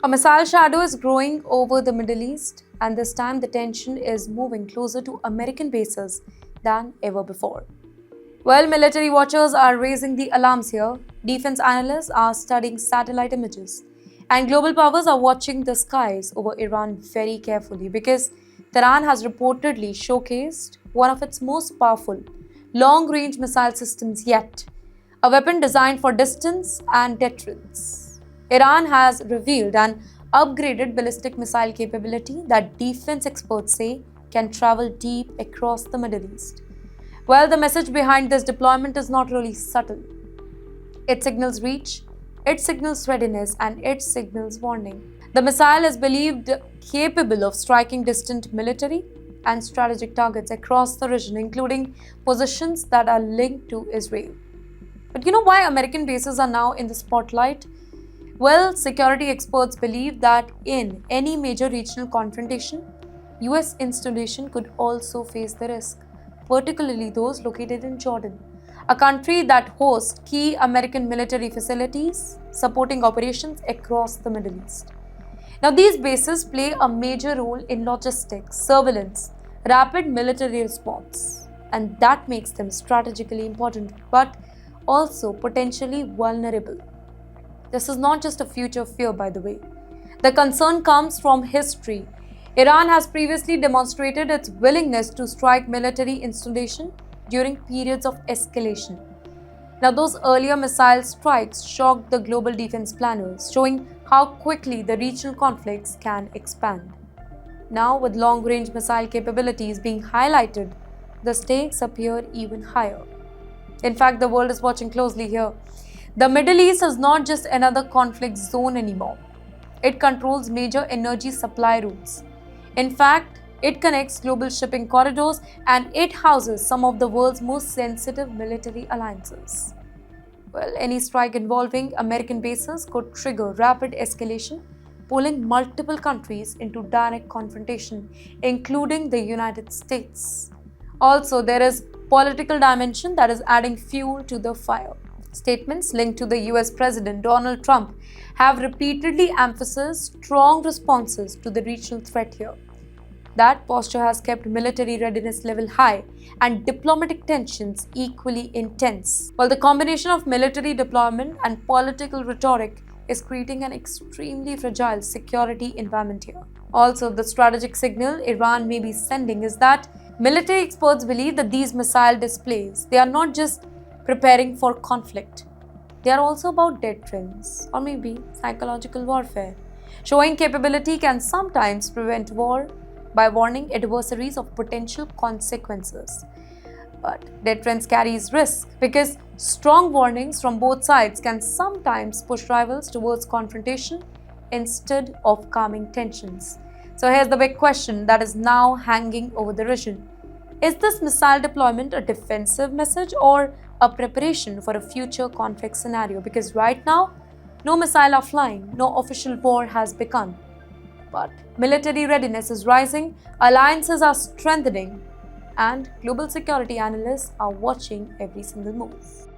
A missile shadow is growing over the Middle East, and this time the tension is moving closer to American bases than ever before. While military watchers are raising the alarms here, defense analysts are studying satellite images, and global powers are watching the skies over Iran very carefully because Tehran has reportedly showcased one of its most powerful long range missile systems yet, a weapon designed for distance and deterrence. Iran has revealed an upgraded ballistic missile capability that defense experts say can travel deep across the Middle East. Well, the message behind this deployment is not really subtle. It signals reach, it signals readiness, and it signals warning. The missile is believed capable of striking distant military and strategic targets across the region, including positions that are linked to Israel. But you know why American bases are now in the spotlight? Well, security experts believe that in any major regional confrontation, US installation could also face the risk, particularly those located in Jordan, a country that hosts key American military facilities supporting operations across the Middle East. Now, these bases play a major role in logistics, surveillance, rapid military response, and that makes them strategically important but also potentially vulnerable. This is not just a future fear, by the way. The concern comes from history. Iran has previously demonstrated its willingness to strike military installation during periods of escalation. Now, those earlier missile strikes shocked the global defense planners, showing how quickly the regional conflicts can expand. Now, with long range missile capabilities being highlighted, the stakes appear even higher. In fact, the world is watching closely here. The Middle East is not just another conflict zone anymore. It controls major energy supply routes. In fact, it connects global shipping corridors and it houses some of the world's most sensitive military alliances. Well, any strike involving American bases could trigger rapid escalation, pulling multiple countries into direct confrontation, including the United States. Also, there is political dimension that is adding fuel to the fire. Statements linked to the US President Donald Trump have repeatedly emphasized strong responses to the regional threat here. That posture has kept military readiness level high and diplomatic tensions equally intense. While the combination of military deployment and political rhetoric is creating an extremely fragile security environment here. Also, the strategic signal Iran may be sending is that military experts believe that these missile displays, they are not just preparing for conflict. They are also about deterrence or maybe psychological warfare. Showing capability can sometimes prevent war by warning adversaries of potential consequences. But deterrence carries risk because strong warnings from both sides can sometimes push rivals towards confrontation instead of calming tensions. So here's the big question that is now hanging over the region. Is this missile deployment a defensive message or a preparation for a future conflict scenario? Because right now, no missiles are flying, no official war has begun. But military readiness is rising, alliances are strengthening, and global security analysts are watching every single move.